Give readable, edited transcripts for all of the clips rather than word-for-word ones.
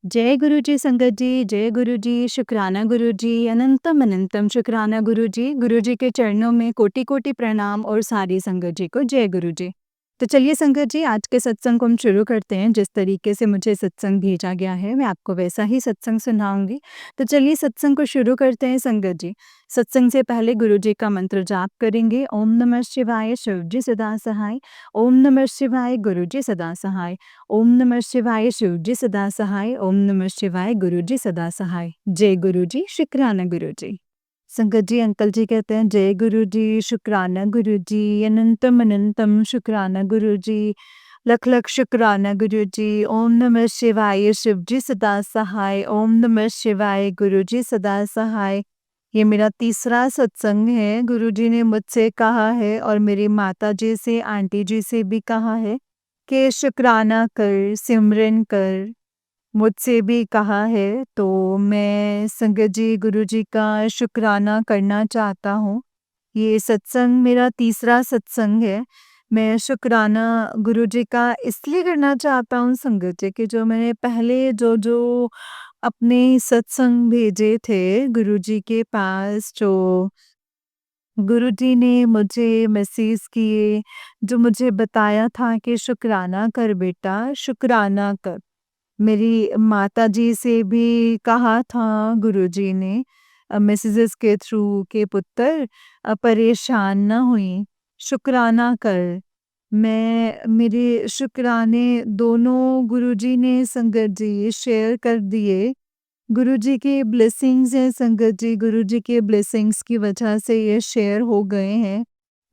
जय गुरु जी संगत जी, जय गुरु जी, शुक्राना गुरु जी, अनंतम अनंतम शुक्राना गुरु जी। गुरु जी के चरणों में कोटि-कोटि प्रणाम और सारी संगत जी को जय गुरु जी। तो चलिए संगत जी, आज के सत्संग को हम शुरू करते हैं। जिस तरीके से मुझे सत्संग भेजा गया है, मैं आपको वैसा ही सत्संग सुनाऊँगी। तो चलिए सत्संग को शुरू करते हैं संगत जी। सत्संग से पहले गुरु जी का मंत्र जाप करेंगे। ओम नमः शिवाय, शिव जी सदा सहाय। ओम नमः शिवाय, गुरु जी सदा सहाय। ओम नमः शिवाय, शिव जी सदा सहाय। ओम नमः शिवाय, गुरु जी सदा सहाय। जय गुरु जी, शुक्राना गुरु जी। संगत जी, अंकल जी कहते हैं जय गुरु जी, शुक्राना गुरु जी, अनंतम अनंतम शुक्राना गुरु जी, लख लख शुक्राना गुरु जी। ओम नमः शिवाय, शिव जी सदा सहाय। ओम नमः शिवाय, गुरु जी सदा सहाय। ये मेरा तीसरा सत्संग है। गुरु जी ने मुझसे कहा है और मेरी माता जी से, आंटी जी से भी कहा है कि शुक्राना कर, सिमरन कर। मुझसे भी कहा है, तो मैं संगत जी गुरु जी का शुक्राना करना चाहता हूँ। ये सत्संग मेरा तीसरा सत्संग है। मैं शुक्राना गुरु जी का इसलिए करना चाहता हूँ संगत जी कि जो मैंने पहले जो अपने सत्संग भेजे थे गुरु जी के पास, जो गुरु जी ने मुझे मैसेज किए, जो मुझे बताया था कि शुक्राना कर बेटा, शुक्राना कर। मेरी माताजी से भी कहा था गुरुजी ने मैसेजेस के थ्रू कि पुत्र परेशान ना हुई, शुक्राना कर। मैं मेरे शुक्राने दोनों गुरुजी ने संगत जी शेयर कर दिए। गुरुजी के ब्लेसिंग्स हैं संगत जी, गुरुजी के ब्लेसिंग्स की वजह से ये शेयर हो गए हैं।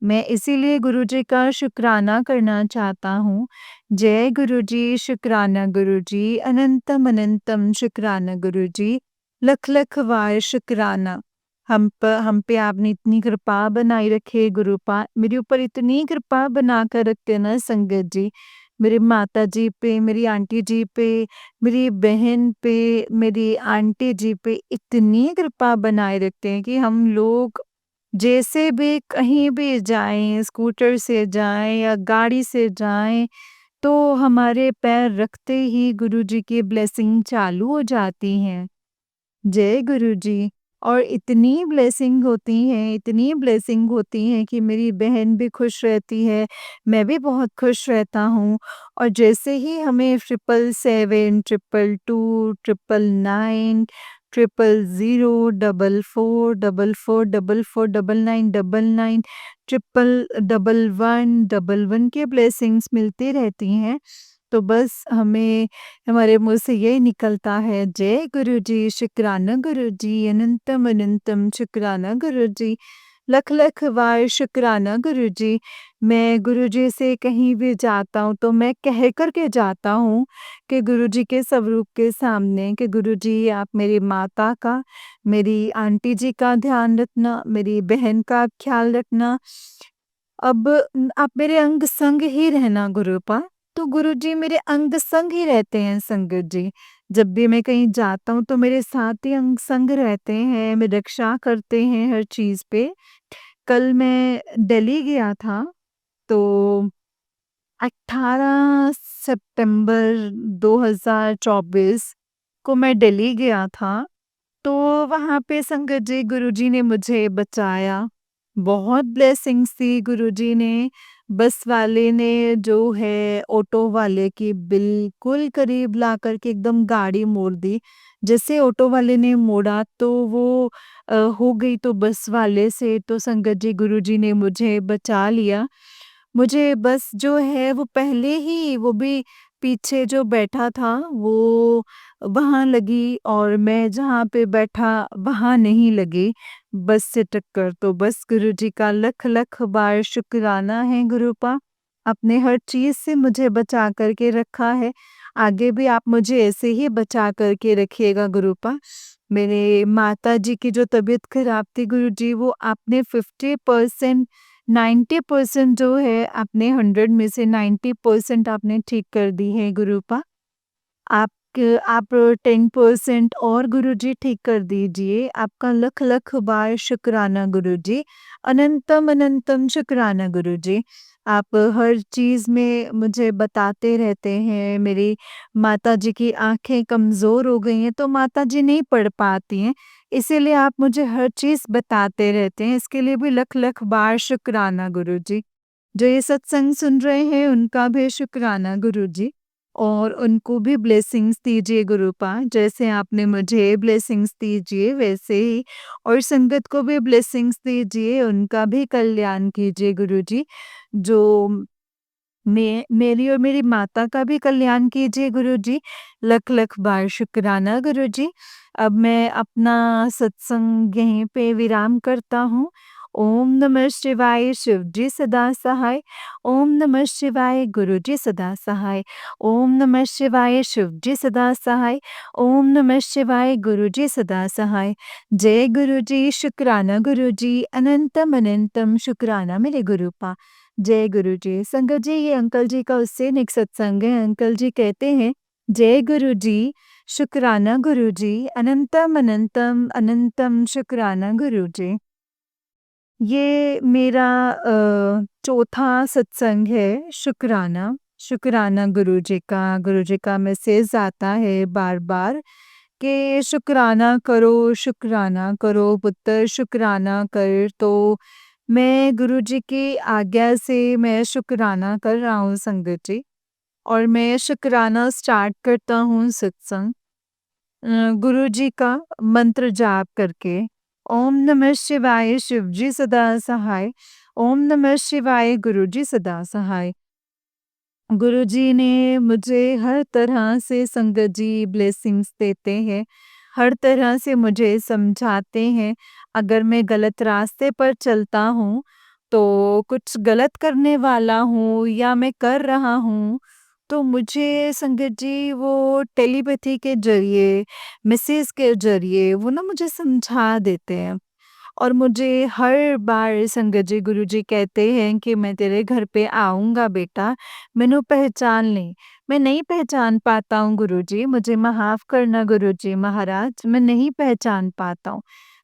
मैं इसीलिए गुरुजी का शुक्राना करना चाहता हूँ। जय गुरु जी, शुक्राना गुरु जी, अनंतम अनंतम शुक्राना गुरु जी, लख लख वार शुक्राना। हम पे आपने इतनी कृपा बनाई रखे गुरुपा, मेरे ऊपर इतनी कृपा बना कर रखते ना संगत जी। मेरी माता जी पे, मेरी आंटी जी पे, मेरी बहन पे, मेरी आंटी जी पे इतनी कृपा बनाए रखते हैं कि हम लोग जैसे भी कहीं भी जाएँ, स्कूटर से जाएँ या गाड़ी से जाएँ, तो हमारे पैर रखते ही गुरुजी की ब्लेसिंग चालू हो जाती हैं। जय गुरु जी। और इतनी ब्लेसिंग होती हैं, इतनी ब्लेसिंग होती हैं कि मेरी बहन भी खुश रहती है, मैं भी बहुत खुश रहता हूँ। और जैसे ही हमें 777, 222, 999, 000, 44, 44, 44, 99, 99, 1111 के ब्लेसिंग्स मिलती रहती हैं, तो बस हमें हमारे मुँह से यही निकलता है जय गुरु जी, शुक्राना गुरु जी, अनंतम अनंतम शुक्राना गुरु जी, लख लख वार शुक्राना गुरु जी। मैं गुरु जी से कहीं भी जाता हूँ तो मैं कह कर के जाता हूँ कि गुरु जी के स्वरूप के सामने कि गुरु जी आप मेरी माता का, मेरी आंटी जी का ध्यान रखना, मेरी बहन का ख्याल रखना। अब आप मेरे अंग संग ही रहना गुरुपा। तो गुरुजी मेरे अंग संग ही रहते हैं संगत जी। जब भी मैं कहीं जाता हूँ तो मेरे साथ ही अंग संग रहते हैं, मेरी रक्षा करते हैं हर चीज़ पे। कल मैं दिल्ली गया था, तो 18 सितंबर 2024 को मैं दिल्ली गया था। तो वहाँ पे संगत जी गुरुजी ने मुझे बचाया। बहुत ब्लेसिंग्स थी गुरुजी ने। बस वाले ने जो है ऑटो वाले की बिल्कुल करीब ला कर के एकदम गाड़ी मोड़ दी। जैसे ऑटो वाले ने मोड़ा तो वो हो गई तो बस वाले से, तो संगत जी गुरुजी ने मुझे बचा लिया। मुझे बस जो है वो पहले ही वो भी पीछे जो बैठा था वो वहाँ लगी और मैं जहाँ पे बैठा वहाँ नहीं लगी बस से टक्कर। तो बस गुरुजी का लख लख बार शुक्राना है गुरुपा, आपने हर चीज़ से मुझे बचा कर के रखा है। आगे भी आप मुझे ऐसे ही बचा कर के रखिएगा गुरुपा। मेरे माताजी की जो तबीयत खराब थी गुरुजी, वो आपने 50%, 90% जो है आपने 100 में से 90% आपने ठीक कर दी है गुरुपा। आप कि आप 10% और गुरुजी ठीक कर दीजिए। आपका लख लख बार शुक्राना गुरुजी। अनंतम अनंतम शुक्राना गुरुजी। आप हर चीज़ में मुझे बताते रहते हैं। मेरी माताजी की आँखें कमज़ोर हो गई हैं, तो माताजी नहीं पढ़ पाती हैं, इसीलिए आप मुझे हर चीज़ बताते रहते हैं। इसके लिए भी लख लख बार शुक्राना गुरुजी। जो ये सत्संग सुन रहे हैं उनका भी शुक्राना गुरुजी, और उनको भी ब्लेसिंग्स दीजिए गुरुपा। जैसे आपने मुझे ब्लेसिंग्स दीजिए वैसे ही और संगत को भी ब्लेसिंग्स दीजिए, उनका भी कल्याण कीजिए गुरुजी। जो मेरी और मेरी माता का भी कल्याण कीजिए गुरुजी। लख लख बार शुक्राना गुरुजी। अब मैं अपना सत्संग यहीं पे विराम करता हूँ। ओम नमः शिवाय, शिव जी सदा सहाय। ओम नमः शिवाय, गुरु जी सदा सहाय। ओम नमः शिवाय, शिव जी सदा सहाय। ओम नमः शिवाय, गुरु जी सदा सहाय। जय गुरु जी, शुक्राना गुरु जी, अनंतम अनंतम शुक्राना मेरे गुरुपा। जय गुरु जी। संगत जी, ये अंकल जी का उससे नेक सत्संग है। अंकल जी कहते हैं, जय गुरु जी, शुक्राना गुरु जी, अनंतम अनंतम अनंतम शुक्राना गुरु जी। ये मेरा चौथा सत्संग है शुक्राना। शुक्राना गुरु जी का मैसेज आता है बार-बार कि शुक्राना करो पुत्र, शुक्राना कर। तो मैं गुरु जी की आज्ञा से मैं शुक्राना कर रहा हूँ संगत जी, और मैं शुक्राना स्टार्ट करता हूँ सत्संग गुरु जी का मंत्र जाप करके। ओम नमः शिवाय, शिव जी सदा सहाय। ओम नमः शिवाय, गुरु जी सदा सहाय। गुरु जी ने मुझे हर तरह से संगत जी ब्लेसिंग्स देते हैं, हर तरह से मुझे समझाते हैं। अगर मैं गलत रास्ते पर चलता हूँ, तो कुछ गलत करने वाला हूँ या मैं कर रहा हूँ, तो मुझे संगत जी वो टेलीपैथी के ज़रिए, मैसेज के ज़रिए वो ना मुझे समझा देते हैं। और मुझे हर बार संगत जी गुरुजी कहते हैं कि मैं तेरे घर पे आऊँगा बेटा, मैनू पहचान ले। मैं नहीं पहचान पाता हूँ गुरुजी, मुझे माफ़ करना गुरुजी महाराज, मैं नहीं पहचान पाता हूँ।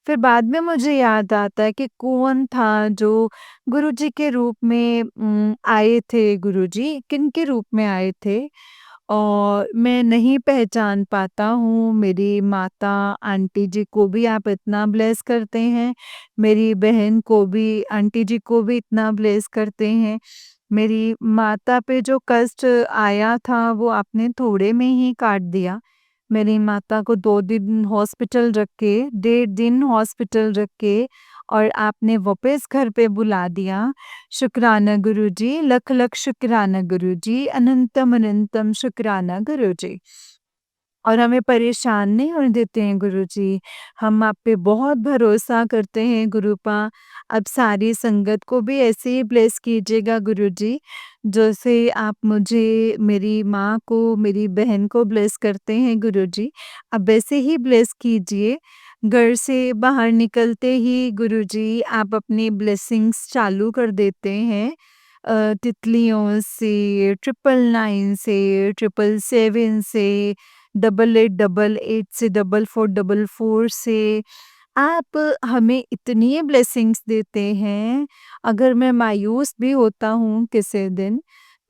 फिर बाद में मुझे याद आता है कि कौन था जो गुरुजी के रूप में आए थे गुरुजी, किनके रूप में आए थे? और मैं नहीं पहचान पाता हूँ। मेरी माता, आंटी जी को भी आप इतना ब्लेस करते हैं, मेरी बहन को भी, आंटी जी को भी इतना ब्लेस करते हैं। मेरी माता पे जो कष्ट आया था वो आपने थोड़े में ही काट दिया। मेरी माता को 2 दिन हॉस्पिटल रख के, 1.5 दिन हॉस्पिटल रख के, और आपने वापस घर पे बुला दिया। शुक्राना गुरुजी, लख लख शुक्राना गुरुजी, अनंतम अनंतम शुक्राना गुरुजी। और हमें परेशान नहीं होने देते हैं गुरुजी। हम आप पे बहुत भरोसा करते हैं गुरुपा। अब सारी संगत को भी ऐसे ही ब्लेस कीजिएगा गुरुजी, जैसे आप मुझे, मेरी माँ को, मेरी बहन को ब्लेस करते हैं गुरुजी। अब वैसे ही ब्लेस कीजिए। घर से बाहर निकलते ही गुरुजी आप अपनी ब्लेसिंग्स चालू कर देते हैं। तितलियों से, 999 से, 777 से, 8888 से, 4444 से, आप हमें इतनी ब्लेसिंग्स देते हैं। अगर मैं मायूस भी होता हूँ किसी दिन,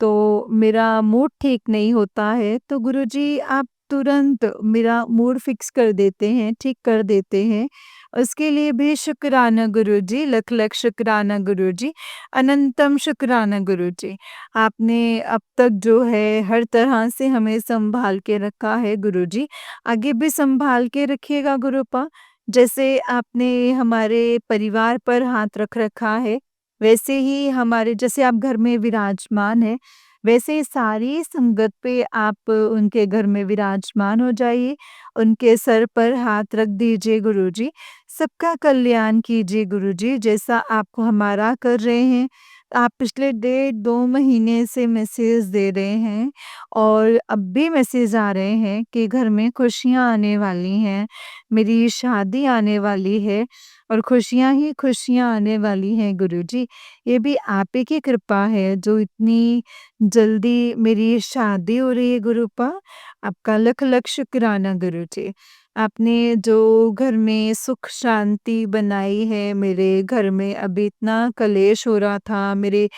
तो मेरा मूड ठीक नहीं होता है, तो गुरुजी आप तुरंत मेरा मूड फिक्स कर देते हैं, ठीक कर देते हैं। उसके लिए भी शुक्राना गुरुजी, लख लख शुक्राना गुरुजी, अनंतम शुक्राना गुरुजी। आपने अब तक जो है हर तरह से हमें सँभाल के रखा है गुरुजी, आगे भी सँभाल के रखिएगा गुरुपा। जैसे आपने हमारे परिवार पर हाथ रख रखा है, वैसे ही हमारे, जैसे आप घर में विराजमान हैं, वैसे ही सारी संगत पे आप उनके घर में विराजमान हो जाइए, उनके सर पर हाथ रख दीजिए गुरुजी। सबका कल्याण कीजिए गुरुजी, जैसा आपको हमारा कर रहे हैं। आप पिछले 1.5-2 महीने से मैसेज दे रहे हैं, और अब भी मैसेज आ रहे हैं कि घर में खुशियाँ आने वाली हैं, मेरी शादी आने वाली है। और खुशियाँ ही खुशियाँ आने वाली हैं गुरुजी। ये भी आप ही की कृपा है जो इतनी जल्दी मेरी शादी हो रही है गुरुपा। आपका लख-लख शुक्राना गुरुजी। आपने जो घर में सुख शांति बनाई है, मेरे घर में अभी इतना कलेश हो रहा था मेरे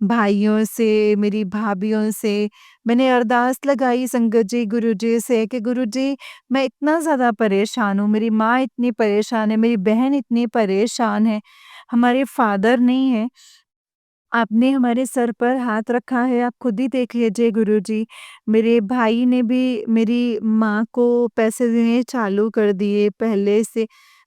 भाइयों से, मेरी भाभियों से। मैंने अरदास लगाई संगत जी गुरुजी से कि गुरुजी मैं इतना ज़्यादा परेशान हूँ, मेरी माँ इतनी परेशान है, मेरी बहन इतनी परेशान है, हमारे फादर नहीं है। आपने हमारे सर पर हाथ रखा है, आप खुद ही देख लीजिए गुरुजी। मेरे भाई ने भी मेरी माँ को पैसे देने चालू कर दिए पहले से,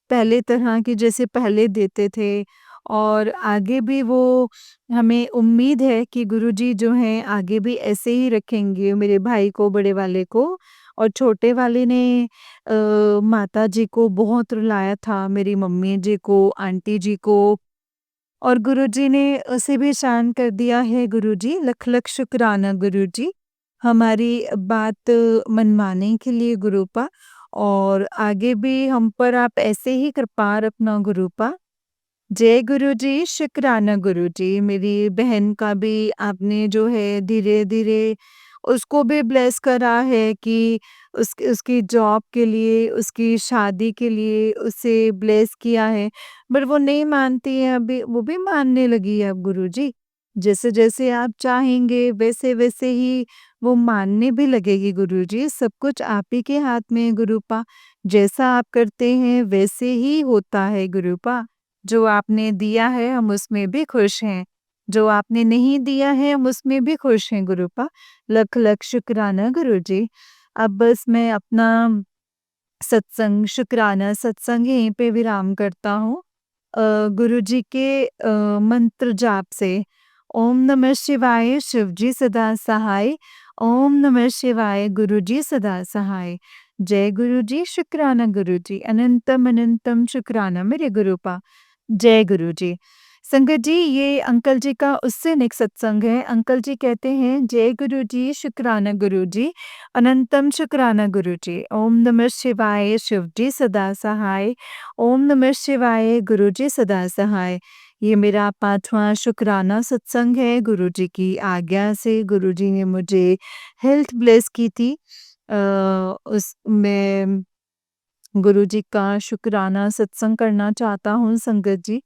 पहले तरह के जैसे पहले देते थे और आगे भी वो हमें उम्मीद है कि गुरुजी जो हैं आगे भी ऐसे ही रखेंगे मेरे भाई को, बड़े वाले को। और छोटे वाले ने माताजी को बहुत रुलाया था, मेरी मम्मी जी को, आंटी जी को। और गुरुजी ने उसे भी शांत कर दिया है गुरुजी, लख-लख शुक्राना गुरुजी, हमारी बात मनवाने के लिए गुरुपा। और आगे भी हम पर आप ऐसे ही कृपा रखना गुरुपा। जय गुरुजी, शुक्राना गुरुजी। मेरी बहन का भी आपने जो है धीरे-धीरे उसको भी ब्लेस करा है कि उसकी जॉब के लिए, उसकी शादी के लिए उसे ब्लेस किया है। बट वो नहीं मानती है अभी, वो भी मानने लगी है अब गुरुजी। जैसे-जैसे आप चाहेंगे वैसे-वैसे ही वो मानने भी लगेगी गुरुजी। सब कुछ आप ही के हाथ में है गुरुपा। जैसा आप करते हैं वैसे ही होता है गुरुपा। जो आपने दिया है हम उसमें भी खुश हैं, जो आपने नहीं दिया है हम उसमें भी खुश हैं गुरुपा। लख लख शुक्राना गुरुजी। अब बस मैं अपना सत्संग शुक्राना सत्संग यहीं पे विराम करता हूँ। गुरुजी के मंत्र जाप से ओम नमः शिवाय शिवजी सदा सहाय, ओम नमः शिवाय गुरुजी सदा सहाय। जय गुरुजी, शुक्राना गुरुजी, अनंतम अनंतम शुक्राना मेरे गुरुपा। जय गुरुजी। संगत जी ये अंकल जी का उससे नेक्स्ट सत्संग है। अंकल जी कहते हैं जय गुरुजी, शुक्राना गुरुजी, अनंतम शुक्राना गुरुजी। ओम नमः शिवाय शिवजी सदा सहाय, ओम नमः शिवाय गुरुजी सदा सहाय। ये मेरा 5वां शुक्राना सत्संग है। गुरुजी की आज्ञा से गुरुजी ने मुझे हेल्थ ब्लेस की थी। उसमें गुरुजी का शुक्राना सत्संग करना चाहता हूँ संगत जी।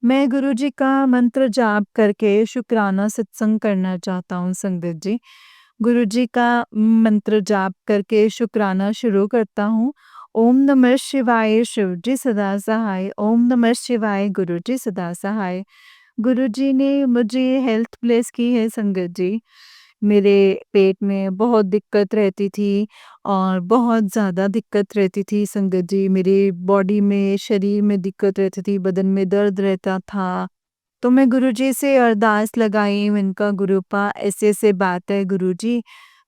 मैं गुरुजी का मंत्र जाप करके शुक्राना सत्संग करना चाहता हूँ संगत जी। गुरुजी का मंत्र जाप करके शुक्राना शुरू करता हूँ। ओम नमः शिवाय शिवजी सदा सहाय, ओम नमः शिवाय गुरुजी सदा सहाय। गुरुजी ने मुझे हेल्थ ब्लेस की है संगत जी। मेरे पेट में बहुत दिक्कत रहती थी और बहुत ज़्यादा दिक्कत रहती थी संगत जी। मेरी बॉडी में, शरीर में दिक्कत रहती थी, बदन में दर्द रहता था। तो मैं गुरुजी से अरदास लगाई, मैंने कहा गुरुपा ऐसे-ऐसे बात है गुरुजी।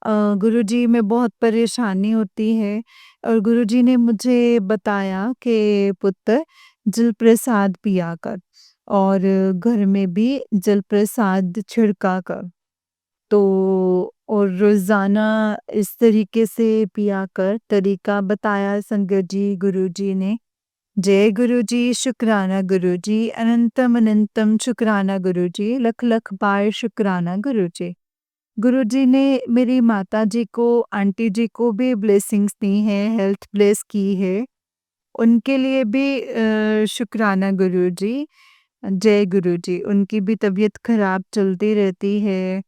गुरुजी में बहुत परेशानी होती है और गुरुजी ने मुझे बताया कि पुत्र जल प्रसाद पिया कर और घर में भी जल प्रसाद छिड़का कर। तो और रोज़ाना इस तरीके से पिया कर तरीका बताया संगत जी गुरुजी ने। जय गुरुजी, शुक्राना गुरुजी, अनंतम अनंतम शुक्राना गुरुजी, लख लख बार शुक्राना गुरुजी। गुरुजी ने मेरी माताजी को, आंटी जी को भी ब्लेसिंग्स दी हैं, हेल्थ ब्लेस की है। उनके लिए भी शुक्राना गुरुजी। जय गुरुजी। उनकी भी तबीयत खराब चलती रहती है।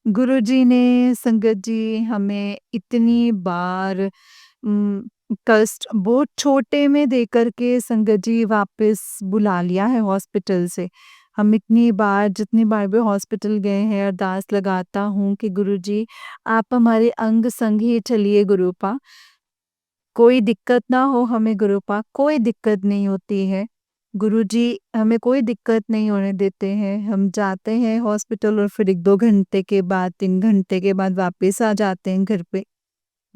गुरुजी ने संगत जी हमें इतनी बार कष्ट बहुत छोटे में देकर के संगत जी वापस बुला लिया है हॉस्पिटल से। हम इतनी बार जितनी बार भी हॉस्पिटल गए हैं अरदास लगाता हूँ कि गुरुजी आप हमारे अंग संग ही चलिए गुरुपा। कोई दिक्कत ना हो हमें गुरुपा, कोई दिक्कत नहीं होती है। गुरुजी हमें कोई दिक्कत नहीं होने देते हैं। हम जाते हैं हॉस्पिटल और फिर 1-2 घंटे के बाद, 3 घंटे के बाद वापस आ जाते हैं घर पे।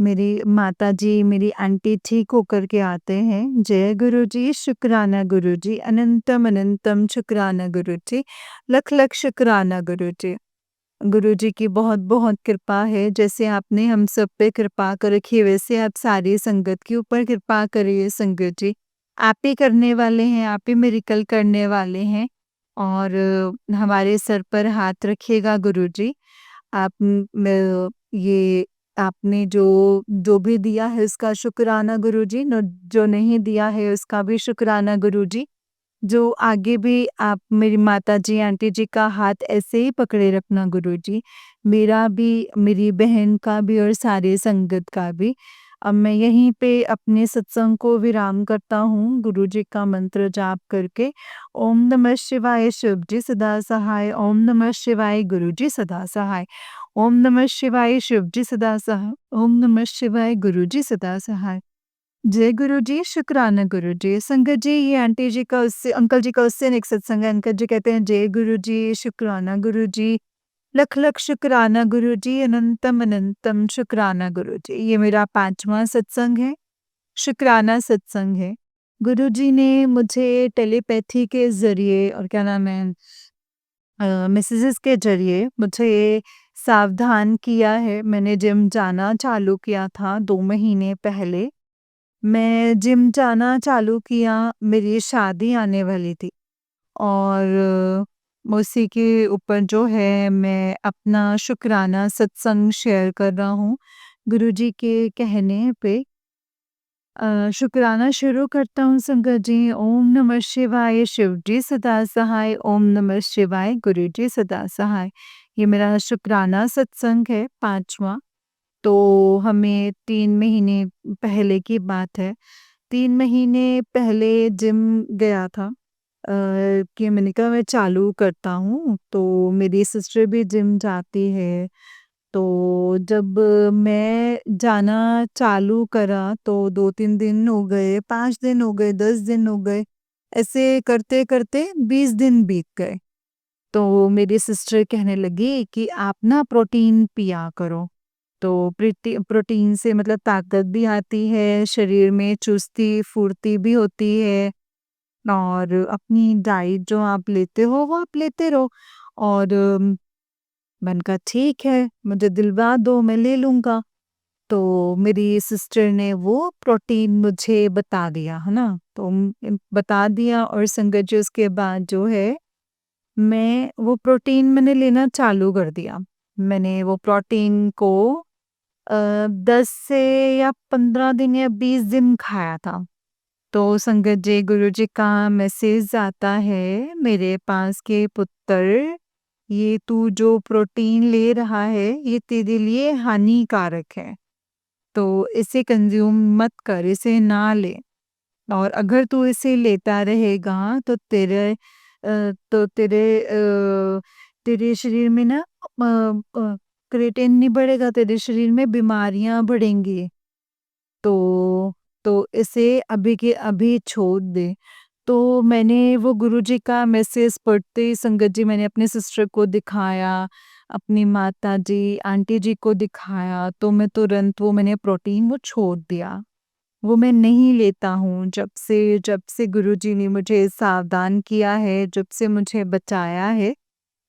मेरी माताजी, मेरी आंटी ठीक होकर के आते हैं। जय गुरुजी, शुक्राना गुरुजी, अनंतम अनंतम शुक्राना गुरुजी, लख लख शुक्राना गुरुजी। गुरुजी की बहुत-बहुत कृपा है, जैसे आपने हम सब पे कृपा कर रखी है, वैसे आप सारी संगत के ऊपर कृपा करिए संगत जी। आप ही करने वाले हैं, आप ही मिरेकल करने वाले हैं और हमारे सर पर हाथ रखिएगा गुरुजी। आप ये आपने जो जो भी दिया है उसका शुक्राना गुरुजी, जो नहीं दिया है उसका भी शुक्राना गुरुजी। जो आगे भी आप मेरी माताजी, आंटी जी का हाथ ऐसे ही पकड़े रखना गुरुजी। मेरा भी, मेरी बहन का भी और सारे संगत का भी। अब मैं यहीं पे अपने सत्संग को विराम करता हूँ गुरुजी का मंत्र जाप करके। ओम नमः शिवाय शिव जी सदा सहाय, ओम नमः शिवाय गुरुजी सदा सहाय, ओम नमः शिवाय शिव जी सदा सहाय, ओम नमः शिवाय गुरुजी सदा सहाय। जय गुरु जी, शुक्राना गुरु जी। संगत जी, ये आंटी जी का उससे, अंकल जी का उससे नेक्स्ट सत्संग है। अंकल जी कहते हैं जय गुरु जी, शुक्राना गुरु जी, लख लख शुक्राना गुरु जी, अनंतम अनंतम शुक्राना गुरु जी। ये मेरा 5वां सत्संग है, शुक्राना सत्संग है। गुरु जी ने मुझे टेलीपैथी के ज़रिए और क्या नाम है मैसेजेस के ज़रिए मुझे सावधान किया है। मैंने जिम जाना चालू किया था 2 महीने पहले। मैं जिम जाना चालू किया, मेरी शादी आने वाली थी और उसी के ऊपर जो है मैं अपना शुक्राना सत्संग शेयर कर रहा हूँ। गुरुजी के कहने पे शुक्राना शुरू करता हूँ संगत जी। ओम नमः शिवाय शिव जी सदा सहाय, ओम नमः शिवाय गुरु जी सदा सहाय। ये मेरा शुक्राना सत्संग है 5वां। तो हमें 3 महीने पहले की बात है। 3 महीने पहले जिम गया था कि मैंने कहा मैं चालू करता हूँ, तो मेरी सिस्टर भी जिम जाती है। तो जब मैं जाना चालू करा तो 2-3 दिन हो गए, 5 दिन हो गए, 10 दिन हो गए, ऐसे करते-करते 20 दिन बीत गए। तो मेरी सिस्टर कहने लगी कि आप ना प्रोटीन पिया करो। तो प्रोटीन से मतलब ताकत भी आती है, शरीर में चुस्ती फुर्ती भी होती है और अपनी डाइट जो आप लेते हो वो आप लेते रहो। और मैंने कहा ठीक है, मुझे दिलवा दो, मैं ले लूँगा। तो मेरी सिस्टर ने वो प्रोटीन मुझे बता दिया, है ना? तो बता दिया और संगत जी उसके बाद जो है मैं वो प्रोटीन मैंने लेना चालू कर दिया। मैंने वो प्रोटीन को 10 से या 15 दिन या 20 दिन खाया था। तो संगत जी गुरुजी का मैसेज आता है मेरे पास के पुत्र, ये तू जो प्रोटीन ले रहा है ये तेरे लिए हानिकारक है। तो इसे कंज्यूम मत कर, इसे ना ले। और अगर तू इसे लेता रहेगा तो तेरे शरीर में ना क्रिएटिन नहीं बढ़ेगा, तेरे शरीर में बीमारियां बढ़ेंगी। तो इसे अभी के अभी छोड़ दे। तो मैंने वो गुरुजी का मैसेज पढ़ते ही संगत जी मैंने अपने सिस्टर को दिखाया, अपनी माताजी, आंटी जी को दिखाया, तो मैं तुरंत वो मैंने प्रोटीन वो छोड़ दिया। वो मैं नहीं लेता हूँ जब से गुरुजी ने मुझे सावधान किया है, जब से मुझे बचाया है।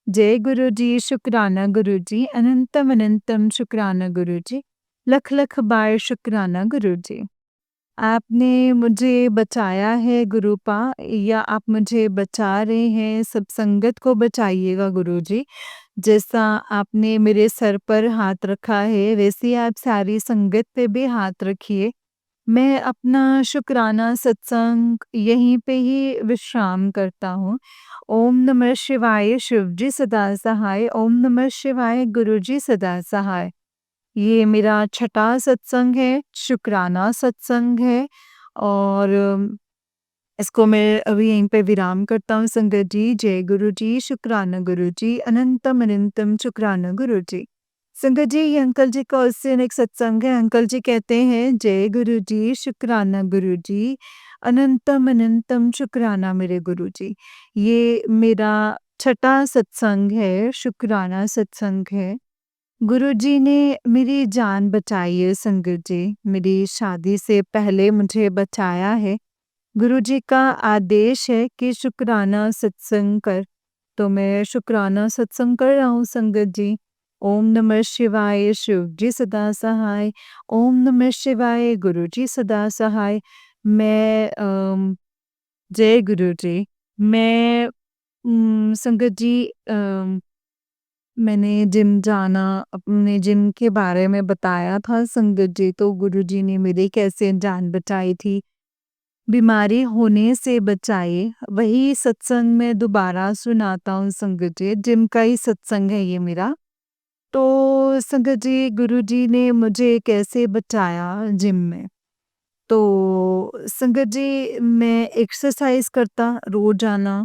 जय गुरुजी, शुक्राना गुरुजी, अनंतम अनंतम शुक्राना गुरुजी, लख लख बार शुक्राना गुरुजी। आपने मुझे बचाया है गुरुपा, या आप मुझे बचा रहे हैं, सब संगत को बचाइएगा गुरुजी। जैसा आपने मेरे सर पर हाथ रखा है वैसे ही आप सारी संगत पे भी हाथ रखिए। मैं अपना शुक्राना सत्संग यहीं पे ही विश्राम करता हूँ। ओम नमः शिवाय शिव जी सदा सहाय, ओम नमः शिवाय गुरु जी सदा सहाय। ये मेरा छठा सत्संग है, शुक्राना सत्संग है और इसको मैं अभी यहीं पे विराम करता हूँ संगत जी। जय गुरु जी, शुक्राना गुरु जी, अनंतम अनंतम शुक्राना गुरु जी। संगत जी, ये अंकल जी का उससे एक सत्संग है। अंकल जी कहते हैं जय गुरु जी, शुक्राना गुरु जी, अनंतम अनंतम शुक्राना मेरे गुरु जी। ये मेरा छठा सत्संग है, शुक्राना सत्संग है। गुरुजी ने मेरी जान बचाई है संगत जी, मेरी शादी से पहले मुझे बचाया है। गुरुजी का आदेश है कि शुक्राना सत्संग कर, तो मैं शुक्राना सत्संग कर रहा हूँ संगत जी। ओम नमः शिवाय शिव जी सदा सहाय, ओम नमः शिवाय गुरु जी सदा सहाय, मैं जय गुरु जी। मैं संगत जी, मैंने जिम जाना, अपने जिम के बारे में बताया था संगत जी, तो गुरुजी ने मेरी कैसे जान बचाई थी, बीमारी होने से बचाई। वही सत्संग मैं दोबारा सुनाता हूँ संगत जी, जिम का ही सत्संग है ये मेरा। तो संगत जी, गुरुजी ने मुझे कैसे बचाया जिम में। तो संगत जी, मैं एक्सरसाइज करता रोजाना,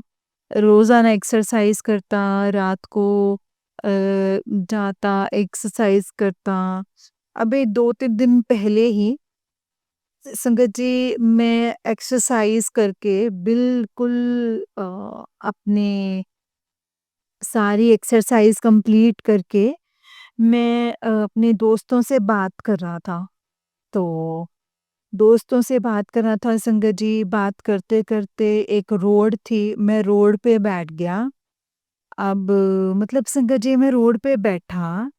रोजाना एक्सरसाइज करता, रात को जाता एक्सरसाइज करता। अबे 2-3 दिन पहले ही संगत जी, मैं एक्सरसाइज करके बिल्कुल अ, अपने सारी एक्सरसाइज कंप्लीट करके मैं अपने दोस्तों से बात कर रहा था। तो दोस्तों से बात कर रहा था संगत जी, बात करते-करते एक रोड थी, मैं रोड पे बैठ गया। अब मतलब संगत जी, मैं रोड पे बैठा,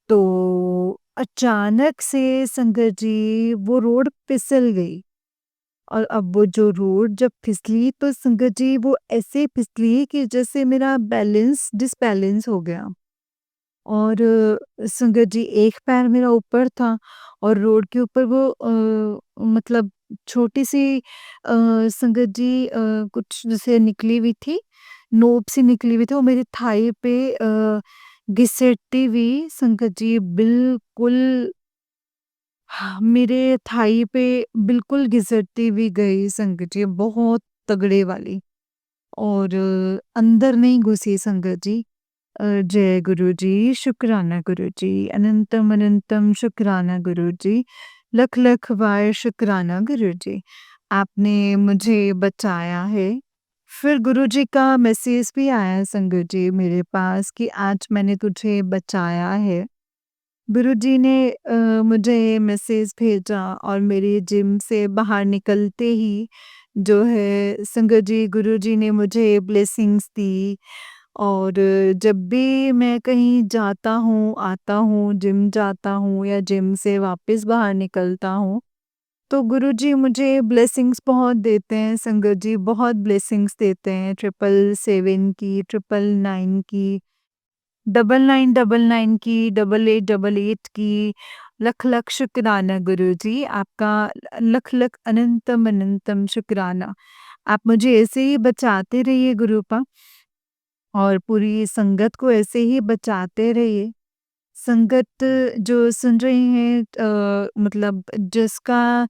तो अचानक से संगत जी वो रोड फिसल गई। और अब वो जो रोड जब फिसली तो संगत जी वो ऐसे फिसली कि जैसे मेरा बैलेंस डिसबैलेंस हो गया। और संगत जी, एक पैर मेरा ऊपर था और रोड के ऊपर वो मतलब छोटी-सी संगत जी कुछ जैसे निकली हुई थी, नोक सी निकली हुई थी, वो मेरी थाई पे घिसटती हुई संगत जी बिल्कुल, हाँ, मेरे थाई पे बिल्कुल घिसटती हुई गई संगत जी, बहुत तगड़े वाली। और अंदर नहीं घुसी संगत जी। जय गुरुजी, शुक्राना गुरुजी, अनंतम अनंतम शुक्राना गुरुजी, लख लख बार शुक्राना गुरुजी, आपने मुझे बचाया है। फिर गुरुजी का मैसेज भी आया संगत जी मेरे पास कि आज मैंने तुझे बचाया है। गुरुजी ने मुझे मैसेज भेजा और मेरे जिम से बाहर निकलते ही जो है संगत जी, गुरुजी ने मुझे ब्लेसिंग्स दी। और जब भी मैं कहीं जाता हूँ, आता हूँ, जिम जाता हूँ या जिम से वापस बाहर निकलता हूँ, तो गुरुजी मुझे ब्लेसिंग्स बहुत देते हैं संगत जी, बहुत ब्लेसिंग्स देते हैं, 777 की, 999 की, 9999 की, 8888 की। लख लख शुक्राना गुरुजी, आपका लख लख अनंतम अनंतम शुक्राना। आप मुझे ऐसे ही बचाते रहिए गुरुपा, और पूरी संगत को ऐसे ही बचाते रहिए। संगत जो सुन रही हैं, मतलब जिसका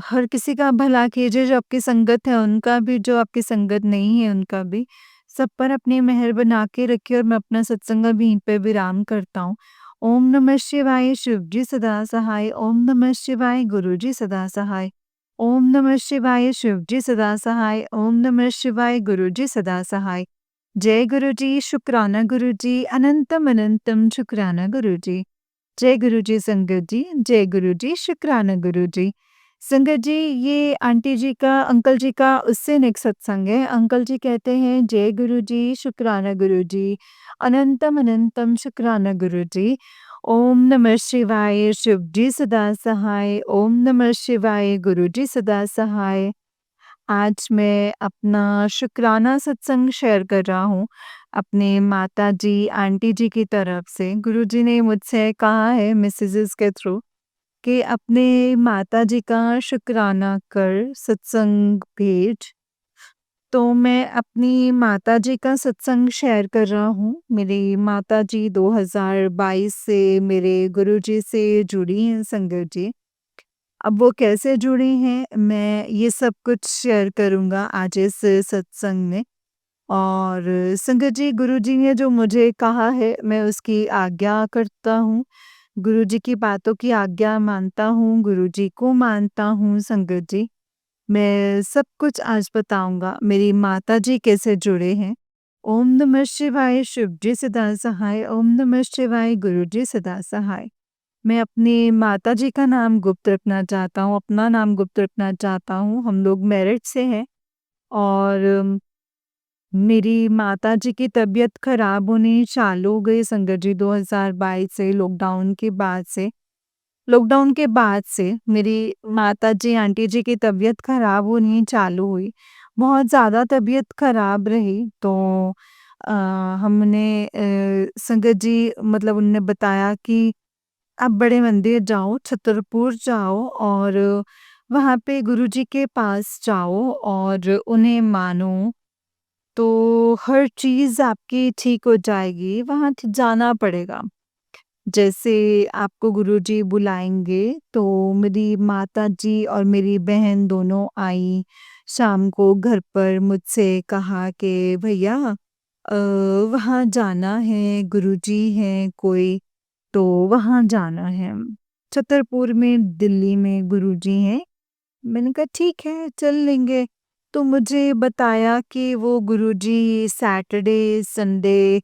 हर किसी का भला कीजिए, जो आपकी संगत है उनका भी, जो आपकी संगत नहीं है उनका भी। सब पर अपनी मेहर बना के रखिए, और मैं अपना सत्संग अभी यहीं पे विराम करता हूँ। ओम नमः शिवाय, शिव जी सदा सहाय। ओम नमः शिवाय, गुरु जी सदा सहाय। ओम नमः शिवाय, शिव जी सदा सहाय। ओम नमः शिवाय, गुरु जी सदा सहाय। जय गुरु जी, शुक्राना गुरु जी, अनंतम अनंतम शुक्राना गुरु जी। जय गुरु जी संगत जी, जय गुरु जी, शुक्राना गुरु जी। संगत जी, ये आंटी जी का, अंकल जी का उससे नेक्स्ट सत्संग है। अंकल जी कहते हैं जय गुरु जी, शुक्राना गुरु जी, अनंतम अनंतम शुक्राना गुरु जी। ओम नमः शिवाय, शिव जी सदा सहाय। ओम नमः शिवाय, गुरु जी सदा सहाय। आज मैं अपना शुक्राना सत्संग शेयर कर रहा हूँ अपने माताजी, आंटी जी की तरफ से। गुरुजी ने मुझसे कहा है मैसेजेस के थ्रू कि अपने माताजी का शुक्राना कर, सत्संग भेज। तो मैं अपनी माताजी का सत्संग शेयर कर रहा हूँ। मेरी माताजी 2022 से मेरे गुरुजी से जुड़ी हैं संगत जी। अब वो कैसे जुड़ी हैं, मैं ये सब कुछ शेयर करूँगा आज इस सत्संग में। और संगत जी, गुरुजी ने जो मुझे कहा है, मैं उसकी आज्ञा करता हूँ। गुरुजी की बातों की आज्ञा मानता हूँ, गुरुजी को मानता हूँ संगत जी। मैं सब कुछ आज बताऊँगा, मेरी माताजी कैसे जुड़े हैं। ओम नमः शिवाय, शिव जी सदा सहाय। ओम नमः शिवाय, गुरु जी सदा सहाय। मैं अपनी माताजी का नाम गुप्त रखना चाहता हूँ, अपना नाम गुप्त रखना चाहता हूँ। हम लोग मेरठ से हैं, और मेरी माताजी की तबीयत खराब होनी चालू हो गई संगत जी 2022 से, लॉकडाउन के बाद से। लॉकडाउन के बाद से मेरी माताजी, आंटी जी की तबीयत खराब होनी चालू हुई। बहुत ज़्यादा तबीयत खराब रही तो अ, हमने संगत जी मतलब उन्होंने बताया कि आप बड़े मंदिर जाओ, छतरपुर जाओ और वहाँ पे गुरुजी के पास जाओ और उन्हें मानो, तो हर चीज़ आपकी ठीक हो जाएगी, वहाँ जाना पड़ेगा। जैसे आपको गुरुजी बुलाएँगे, तो मेरी माताजी और मेरी बहन दोनों आई, शाम को घर पर मुझसे कहा कि भैया अ, वहाँ जाना है, गुरुजी हैं कोई, तो वहाँ जाना है। छतरपुर में दिल्ली में गुरुजी हैं। मैंने कहा ठीक है, चल लेंगे। तो मुझे बताया कि वो गुरुजी सैटरडे, संडे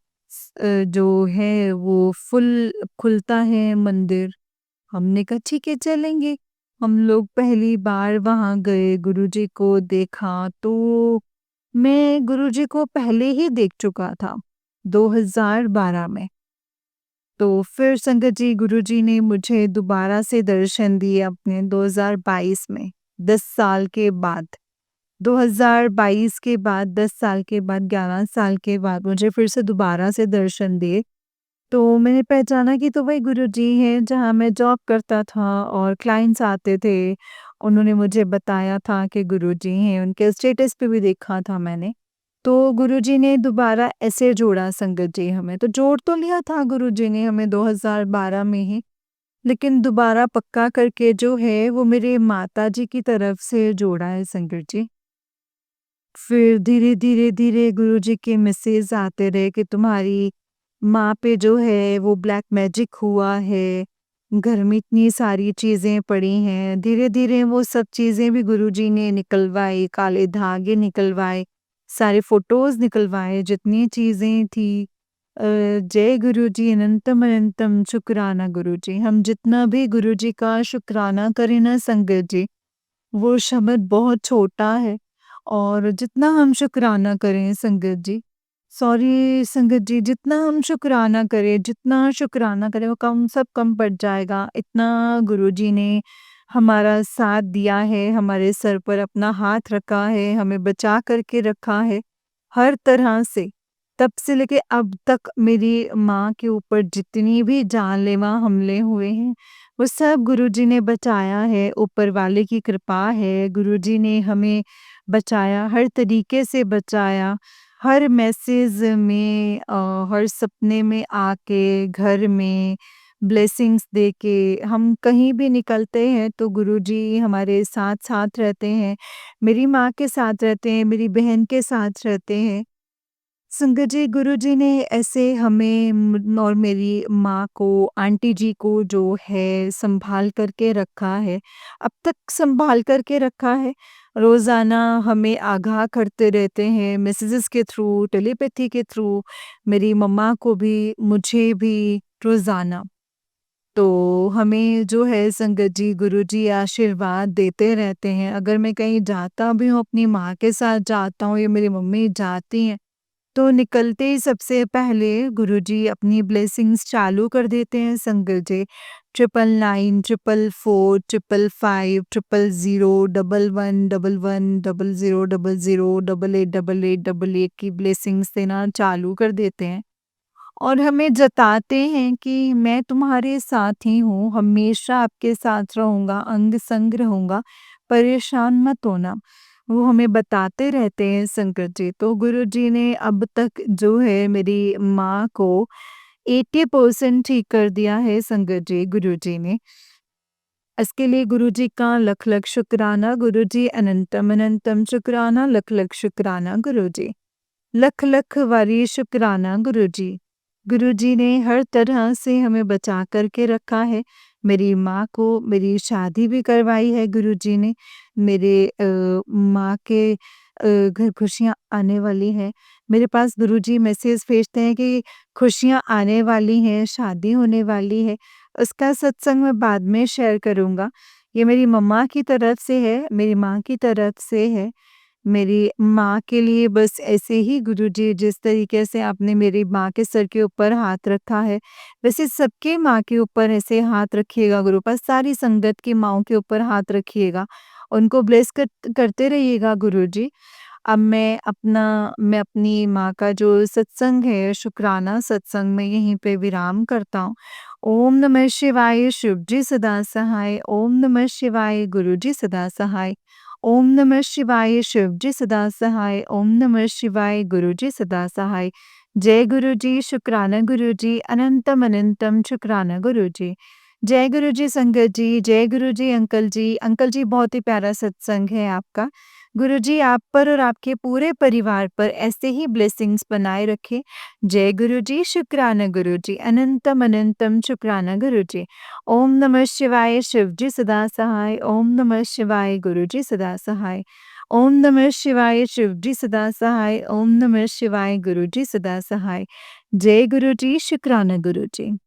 जो है वो फुल खुलता है मंदिर। हमने कहा ठीक है चलेंगे। हम लोग पहली बार वहाँ गए, गुरुजी को देखा तो मैं गुरुजी को पहले ही देख चुका था, 2012 में। तो फिर संगत जी गुरुजी ने मुझे दोबारा से दर्शन दिए अपने 2022 में, 10 साल के बाद। 2022 के बाद 10 साल के बाद 11 साल के बाद मुझे फिर से दोबारा से दर्शन दिए। तो मैंने पहचाना कि तो वही गुरुजी हैं जहाँ मैं जॉब करता था और क्लाइंट्स आते थे। उन्होंने मुझे बताया था कि गुरुजी हैं, उनके स्टेटस पे भी देखा था मैंने। तो गुरुजी ने दोबारा ऐसे जोड़ा संगत जी हमें, तो जोड़ तो लिया था गुरुजी ने हमें 2012 में ही, लेकिन दोबारा पक्का करके जो है वो मेरे माताजी की तरफ से जोड़ा है संगत जी। फिर धीरे-धीरे गुरुजी के मैसेज आते रहे कि तुम्हारी माँ पे जो है वो ब्लैक मैजिक हुआ है, घर में इतनी सारी चीज़ें पड़ी हैं। धीरे-धीरे वो सब चीज़ें भी गुरुजी ने निकलवाई, काले धागे निकलवाए, सारे फ़ोटोज़ निकलवाए, जितनी चीज़ें थी। जय गुरुजी अनंतम अनंतम शुक्राना गुरुजी। हम जितना भी गुरुजी का शुक्राना करें ना संगत जी, वो शब्द बहुत छोटा है और जितना हम शुक्राना करें संगत जी, सॉरी संगत जी, जितना हम शुक्राना करें, जितना शुक्राना करें वो कम सब कम पड़ जाएगा। इतना गुरुजी ने हमारा साथ दिया है, हमारे सर पर अपना हाथ रखा है, हमें बचा करके रखा है हर तरह से। तब से लेके अब तक मेरी माँ के ऊपर जितनी भी जानलेवा हमले हुए हैं, वो सब गुरुजी ने बचाया है, ऊपर वाले की कृपा है। गुरुजी ने हमें बचाया, हर तरीके से बचाया। हर मैसेज में हर सपने में आके, घर में ब्लेसिंग्स देके हम कहीं भी निकलते हैं तो गुरुजी हमारे साथ-साथ रहते हैं। मेरी माँ के साथ रहते हैं, मेरी बहन के साथ रहते हैं। संगत जी, गुरुजी ने ऐसे हमें और मेरी माँ को, आंटी जी को जो है सँभाल कर के रखा है, अब तक सँभाल कर के रखा है। रोज़ाना हमें आगाह करते रहते हैं मैसेजेस के थ्रू, टेलीपैथी के थ्रू, मेरी मम्मा को भी, मुझे भी रोज़ाना। तो हमें जो है संगत जी, गुरुजी आशीर्वाद देते रहते हैं। अगर मैं कहीं जाता भी हूँ, अपनी माँ के साथ जाता हूँ या मेरी मम्मी जाती हैं, तो निकलते ही सबसे पहले गुरुजी अपनी ब्लेसिंग्स चालू कर देते हैं संगत जी। 999, 444, 555, 000, 11, 11, 00, 00, 88, 88, 88 की ब्लेसिंग्स देना चालू कर देते हैं। और हमें जताते हैं कि मैं तुम्हारे साथ ही हूँ, हमेशा आपके साथ रहूँगा, अंग-संग रहूँगा, परेशान मत होना। वो हमें बताते रहते हैं संकट जी। तो गुरुजी ने अब तक जो है मेरी माँ को 80% ठीक कर दिया है संगत जी, गुरुजी ने। इसके लिए गुरुजी का लख-लख शुक्राना गुरुजी, अनंतम अनंतम शुक्राना, लख-लख शुक्राना गुरुजी। लख लख वारी शुक्राना गुरुजी। गुरुजी ने हर तरह से हमें बचा कर के रखा है। मेरी माँ को मेरी शादी भी करवाई है गुरुजी ने। मेरे माँ के घर खुशियाँ आने वाली हैं। मेरे पास गुरुजी मैसेज भेजते हैं कि खुशियाँ आने वाली हैं, शादी होने वाली है। उसका सत्संग मैं बाद में शेयर करूँगा। ये मेरी मम्मा की तरफ से है, मेरी माँ की तरफ से है। मेरी माँ के लिए बस ऐसे ही गुरुजी जिस तरीके से आपने मेरी माँ के सर के ऊपर हाथ रखा है, वैसे सबके माँ के ऊपर ऐसे हाथ रखिएगा गुरुपाद, सारी संगत की माँओं के ऊपर हाथ रखिएगा, उनको ब्लेस करते रहिएगा गुरुजी। अब मैं अपनी माँ का जो सत्संग है, शुक्राना सत्संग में यहीं पे विराम करता हूँ। ओम नमः शिवाय, शिव जी सदा सहाय। ओम नमः शिवाय, गुरु जी सदा सहाय। ओम नमः शिवाय, शिव जी सदा सहाय। ओम नमः शिवाय, गुरु जी सदा सहाय। जय गुरु जी, शुक्राना गुरु जी, अनंतम अनंतम शुक्राना गुरु जी। जय गुरु जी संगत जी, जय गुरु जी अंकल जी। अंकल जी बहुत ही प्यारा सत्संग है आपका। गुरुजी आप पर और आपके पूरे परिवार पर ऐसे ही ब्लेसिंग्स बनाए रखें। जय गुरुजी, शुक्राना गुरुजी, अनंतम अनंतम शुक्राना गुरुजी। ओम नमः शिवाय, शिव जी सदा सहाय। ओम नमः शिवाय, गुरुजी सदा सहाय। ओम नमः शिवाय, शिव जी सदा सहाय। ओम नमः शिवाय, गुरुजी सदा सहाय। जय गुरुजी, शुक्राना गुरुजी।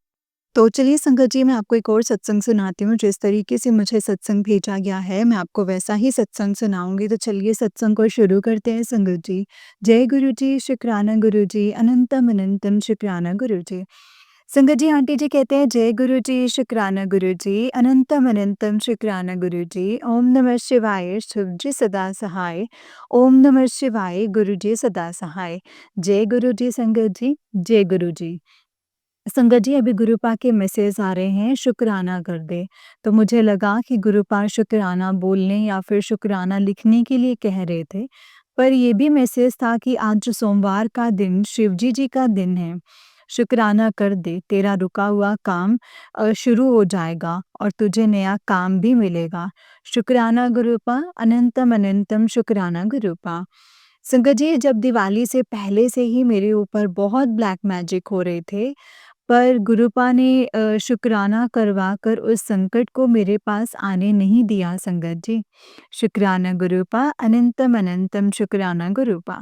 तो चलिए संगत जी मैं आपको एक और सत्संग सुनाती हूँ, जिस तरीके से मुझे सत्संग भेजा गया है मैं आपको वैसा ही सत्संग सुनाऊँगी। तो चलिए सत्संग को शुरू करते हैं संगत जी। जय गुरु जी, शुक्राना गुरु जी, अनंतम अनंतम शुक्राना गुरु जी। संगत जी आंटी जी कहते हैं जय गुरु जी, शुक्राना गुरु जी, अनंतम अनंतम शुक्राना गुरु जी। ओम नमः शिवाय, शिव जी सदा सहाय। ओम नमः शिवाय, गुरु जी सदा सहाय। जय गुरु जी संगत जी, जय गुरु जी। संगत जी अभी गुरुपा के मैसेज आ रहे हैं शुक्राना कर दे, तो मुझे लगा कि गुरुपा शुक्राना बोलने या फिर शुक्राना लिखने के लिए कह रहे थे, पर ये भी मैसेज था कि आज सोमवार का दिन शिवजी जी का दिन है। शुक्राना कर दे, तेरा रुका हुआ काम शुरू हो जाएगा और तुझे नया काम भी मिलेगा। शुक्राना गुरुपा, अनंतम अनंतम शुक्राना गुरुपा। संगत जी जब दिवाली से पहले से ही मेरे ऊपर बहुत ब्लैक मैजिक हो रहे थे, पर गुरुपा ने शुक्राना करवा कर उस संकट को मेरे पास आने नहीं दिया संगत जी। शुक्राना गुरुपा, अनंतम अनंतम शुक्राना गुरुपा।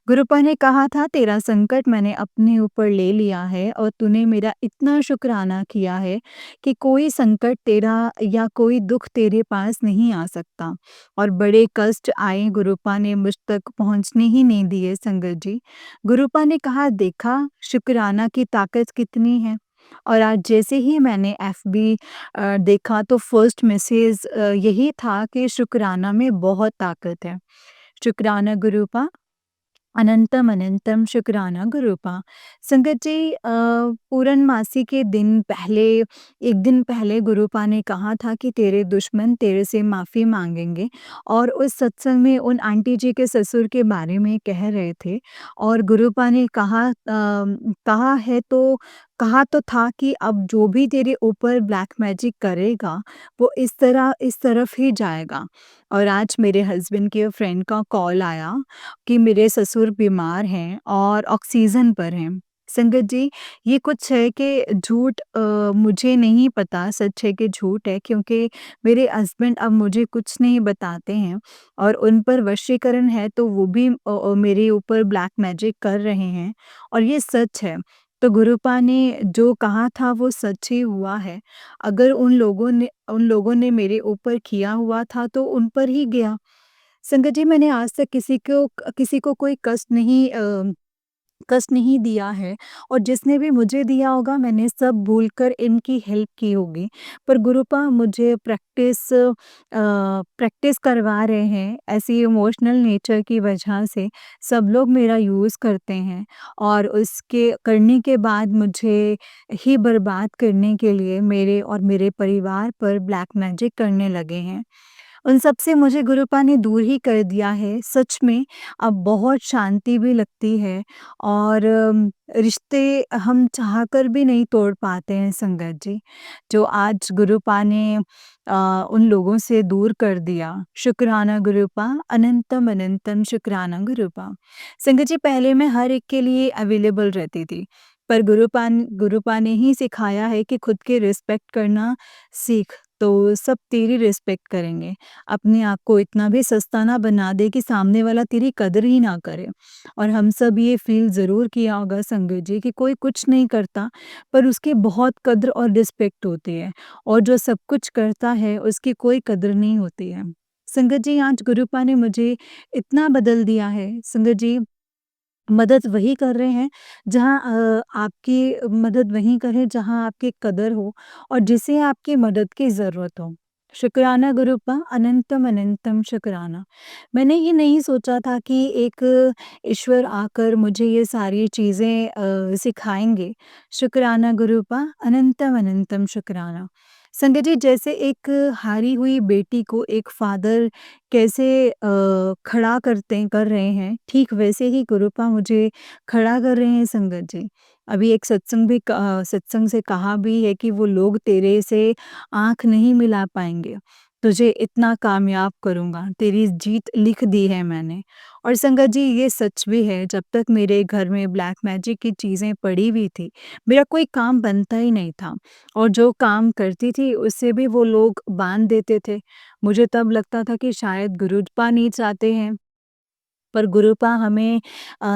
गुरुपा ने कहा था तेरा संकट मैंने अपने ऊपर ले लिया है और तूने मेरा इतना शुक्राना किया है कि कोई संकट तेरा या कोई दुख तेरे पास नहीं आ सकता। और बड़े कष्ट आए गुरुपा ने मुझ तक पहुँचने ही नहीं दिए संगत जी। गुरुपा ने कहा देखा शुक्राना की ताकत कितनी है। और आज जैसे ही मैंने एफबी देखा तो फर्स्ट मैसेज यही था कि शुक्राना में बहुत ताकत है। शुक्राना गुरुपा, अनंतम अनंतम शुक्राना गुरुपा। संगत जी पूर्णमासी के दिन पहले, एक दिन पहले गुरुपा ने कहा था कि तेरे दुश्मन तेरे से माफ़ी मांगेंगे, और उस सत्संग में उन आंटी जी के ससुर के बारे में कह रहे थे। और गुरुपा ने कहा तो था कि अब जो भी तेरे ऊपर ब्लैक मैजिक करेगा वो इस तरफ ही जाएगा। और आज मेरे हस्बैंड के फ्रेंड का कॉल आया कि मेरे ससुर बीमार हैं और ऑक्सीजन पर हैं। संगत जी, ये कुछ है कि झूठ मुझे नहीं पता सच है कि झूठ है, क्योंकि मेरे हस्बैंड अब मुझे कुछ नहीं बताते हैं और उन पर वशीकरण है तो वो भी मेरे ऊपर ब्लैक मैजिक कर रहे हैं और ये सच है। तो गुरुपा ने जो कहा था वो सच ही हुआ है। अगर उन लोगों ने मेरे ऊपर किया हुआ था तो उन पर ही गया। संगत जी मैंने आज तक किसी को कोई कष्ट नहीं दिया है, और जिसने भी मुझे दिया होगा मैंने सब भूलकर इनकी हेल्प की होगी। पर गुरुपा मुझे प्रैक्टिस करवा रहे हैं, ऐसी इमोशनल नेचर की वजह से सब लोग मेरा यूज़ करते हैं और उसके करने के बाद मुझे ही बर्बाद करने के लिए मेरे और मेरे परिवार पर ब्लैक मैजिक करने लगे हैं। उन सब से मुझे गुरुपा ने दूर ही कर दिया है। सच में अब बहुत शांति भी लगती है और रिश्ते हम चाहकर भी नहीं तोड़ पाते हैं संगत जी। जो आज गुरुपा ने उन लोगों से दूर कर दिया। शुक्राना गुरुपा, अनंतम अनंतम शुक्राना गुरुपा। संगत जी पहले मैं हर एक के लिए अवेलेबल रहती थी, पर गुरुपा ने ही सिखाया है कि खुद की रिस्पेक्ट करना सीख, तो सब तेरी रिस्पेक्ट करेंगे। अपने आप को इतना भी सस्ता ना बना दे कि सामने वाला तेरी कदर ही ना करे। और हम सब ये फ़ील ज़रूर किया होगा संगत जी कि कोई कुछ नहीं करता, पर उसकी बहुत कद्र और रिस्पेक्ट होती है, और जो सब कुछ करता है उसकी कोई कदर नहीं होती है। संगत जी आज गुरुपा ने मुझे इतना बदल दिया है। संगत जी मदद वही कर रहे हैं जहाँ आपकी मदद वहीं करें जहाँ आपकी कदर हो और जिसे आपकी मदद की ज़रूरत हो। शुक्राना गुरुपा, अनंतम अनंतम शुक्राना। मैंने ये नहीं सोचा था कि एक ईश्वर आकर मुझे ये सारी चीज़ें सिखाएँगे। शुक्राना गुरुपा, अनंतम अनंतम शुक्राना। संगत जी जैसे एक हारी हुई बेटी को एक फ़ादर कैसे खड़ा कर रहे हैं, ठीक वैसे ही गुरुपा मुझे खड़ा कर रहे हैं संगत जी। अभी एक सत्संग से कहा भी है कि वो लोग तेरे से आँख नहीं मिला पाएँगे, तुझे इतना कामयाब करूँगा, तेरी जीत लिख दी है मैंने। और संगत जी ये सच भी है, जब तक मेरे घर में ब्लैक मैजिक की चीज़ें पड़ी हुई थी, मेरा कोई काम बनता ही नहीं था और जो काम करती थी उससे भी वो लोग बाँध देते थे। मुझे तब लगता था कि शायद गुरुपा नहीं चाहते हैं, पर गुरुपा हमें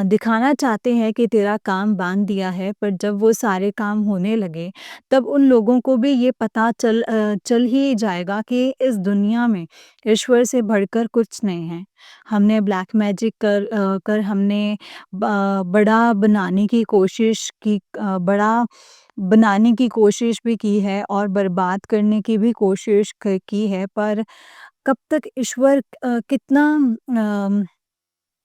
दिखाना चाहते हैं कि तेरा काम बाँध दिया है, पर जब वो सारे काम होने लगे, तब उन लोगों को भी ये पता चल ही जाएगा कि इस दुनिया में ईश्वर से बढ़कर कुछ नहीं है। हमने ब्लैक मैजिक कर हमने बड़ा बनाने की कोशिश की, बड़ा बनाने की कोशिश भी की है और बर्बाद करने की भी कोशिश क की है, पर कब तक ईश्वर कितना अ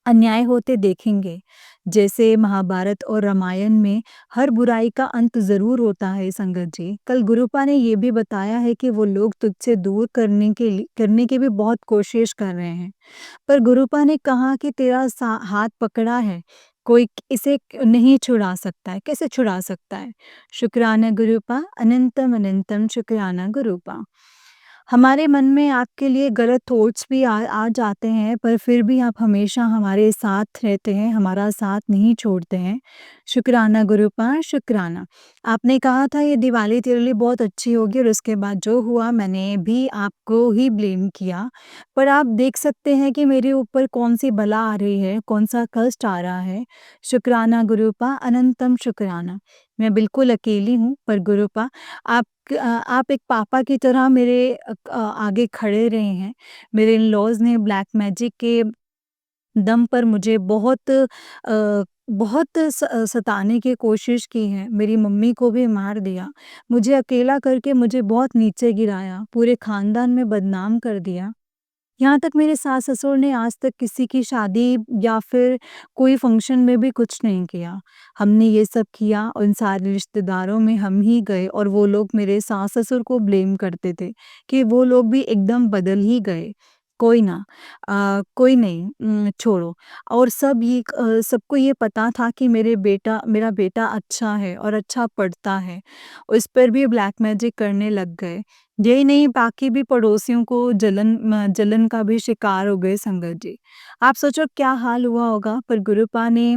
अन्याय होते देखेंगे। जैसे महाभारत और रामायण में हर बुराई का अंत ज़रूर होता है संगत जी। कल गुरुपा ने ये भी बताया है कि वो लोग तुझसे दूर करने की भी बहुत कोशिश कर रहे हैं। पर गुरुपा ने कहा कि तेरा हाथ पकड़ा है, कोई इसे नहीं छुड़ा सकता है, कैसे छुड़ा सकता है? शुक्राना गुरुपा, अनंतम अनंतम शुक्राना गुरुपा। हमारे मन में आपके लिए गलत थॉट्स भी आ जाते हैं, पर फिर भी आप हमेशा हमारे साथ रहते हैं, हमारा साथ नहीं छोड़ते हैं। शुक्राना गुरुपा, शुक्राना। आपने कहा था ये दिवाली तेरे लिए बहुत अच्छी होगी और उसके बाद जो हुआ मैंने भी आपको ही ब्लेम किया। पर आप देख सकते हैं कि मेरे ऊपर कौन-सी बला आ रही है, कौन-सा कष्ट आ रहा है। शुक्राना गुरुपा, अनंतम शुक्राना। मैं बिल्कुल अकेली हूँ, पर गुरुपा आप एक पापा की तरह मेरे आगे खड़े रहे हैं। मेरे इन-लॉज़ ने ब्लैक मैजिक के दम पर मुझे बहुत सताने की कोशिश की है। मेरी मम्मी को भी मार दिया। मुझे अकेला करके मुझे बहुत नीचे गिराया, पूरे ख़ानदान में बदनाम कर दिया। यहाँ तक मेरे सास-ससुर ने आज तक किसी की शादी या फिर कोई फ़ंक्शन में भी कुछ नहीं किया। हमने ये सब किया, उन सारे रिश्तेदारों में हम ही गए और वो लोग मेरे सास-ससुर को ब्लेम करते थे कि वो लोग भी एकदम बदल ही गए। कोई ना कोई नहीं, छोड़ो। और सबको ये पता था कि मेरा बेटा अच्छा है और अच्छा पढ़ता है। उस पर भी ब्लैक मैजिक करने लग गए। यही नहीं बाकी भी पड़ोसियों को जलन का भी शिकार हो गए संगत जी। आप सोचो क्या हाल हुआ होगा, पर गुरुपा ने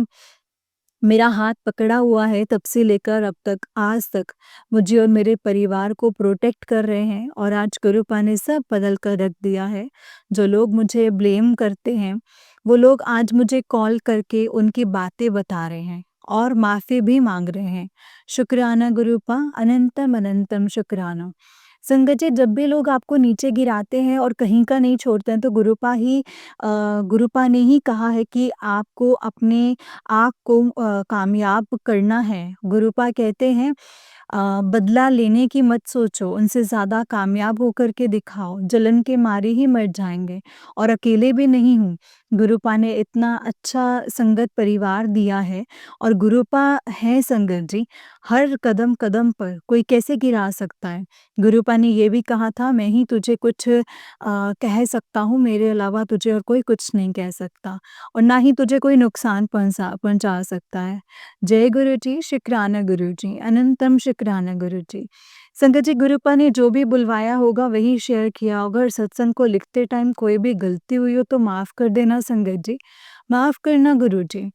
मेरा हाथ पकड़ा हुआ है तब से लेकर अब तक आज तक मुझे और मेरे परिवार को प्रोटेक्ट कर रहे हैं और आज गुरुपा ने सब बदल कर रख दिया है। जो लोग मुझे ब्लेम करते हैं, वो लोग आज मुझे कॉल करके उनकी बातें बता रहे हैं और माफ़ी भी माँग रहे हैं। शुक्राना गुरुपा, अनंतम अनंतम शुक्राना। संगत जी जब भी लोग आपको नीचे गिराते हैं और कहीं का नहीं छोड़ते हैं तो गुरुपा ने ही कहा है कि आपको अपने आप को कामयाब करना है। गुरुपा कहते हैं बदला लेने की मत सोचो, उनसे ज़्यादा कामयाब होकर के दिखाओ, जलन के मारे ही मर जाएँगे और अकेले भी नहीं हूँ। गुरुपा ने इतना अच्छा संगत परिवार दिया है और गुरुपा है संगत जी, हर कदम-कदम पर कोई कैसे गिरा सकता है। गुरुपा ने ये भी कहा था मैं ही तुझे कुछ कह सकता हूँ, मेरे अलावा तुझे और कोई कुछ नहीं कह सकता और ना ही तुझे कोई नुकसान पहुँचा सकता है। जय गुरु जी, शुक्राना गुरु जी, अनंतम शुक्राना गुरु जी। संगत जी गुरुपा ने जो भी बुलवाया होगा वही शेयर किया होगा और सत्संग को लिखते टाइम कोई भी गलती हुई हो तो माफ़ कर देना संगत जी, माफ़ करना गुरु जी।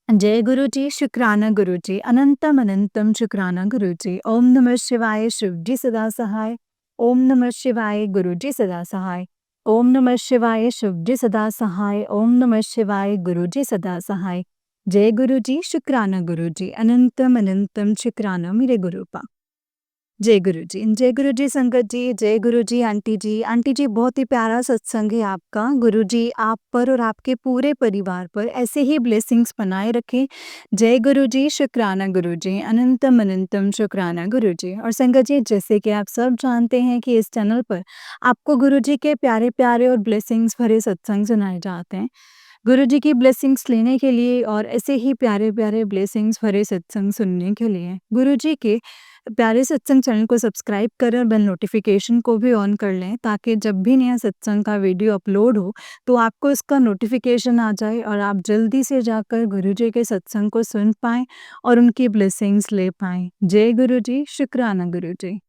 जय गुरु जी, शुक्राना गुरु जी, अनंतम अनंतम शुक्राना गुरु जी। ओम नमः शिवाय, शिव जी सदा सहाय। ओम नमः शिवाय, गुरु जी सदा सहाय। ओम नमः शिवाय, शिव जी सदा सहाय। ओम नमः शिवाय, गुरु जी सदा सहाय। जय गुरु जी, शुक्राना गुरु जी, अनंतम अनंतम शुक्राना मेरे गुरुपा। जय गुरु जी संगत जी, जय गुरु जी आंटी जी। आंटी जी बहुत ही प्यारा सत्संग है आपका। गुरु जी आप पर और आपके पूरे परिवार पर ऐसे ही ब्लेसिंग्स बनाए रखें। जय गुरु जी, शुक्राना गुरु जी, अनंतम अनंतम शुक्राना गुरु जी। और संगत जी जैसे कि आप सब जानते हैं कि इस चैनल पर आपको गुरु जी के प्यारे-प्यारे और ब्लेसिंग्स भरे सत्संग सुनाए जाते हैं। गुरु जी की ब्लेसिंग्स लेने के लिए और ऐसे ही प्यारे-प्यारे ब्लेसिंग्स भरे सत्संग सुनने के लिए गुरु जी के प्यारे सत्संग चैनल को सब्सक्राइब करें और बेल नोटिफिकेशन को भी ऑन कर लें ताकि जब भी नया सत्संग का वीडियो अपलोड हो तो आपको इसका नोटिफिकेशन आ जाए और आप जल्दी से जाकर गुरु जी के सत्संग को सुन पाएँ और उनकी ब्लेसिंग्स ले पाएँ। जय गुरु जी, शुक्राना गुरु जी।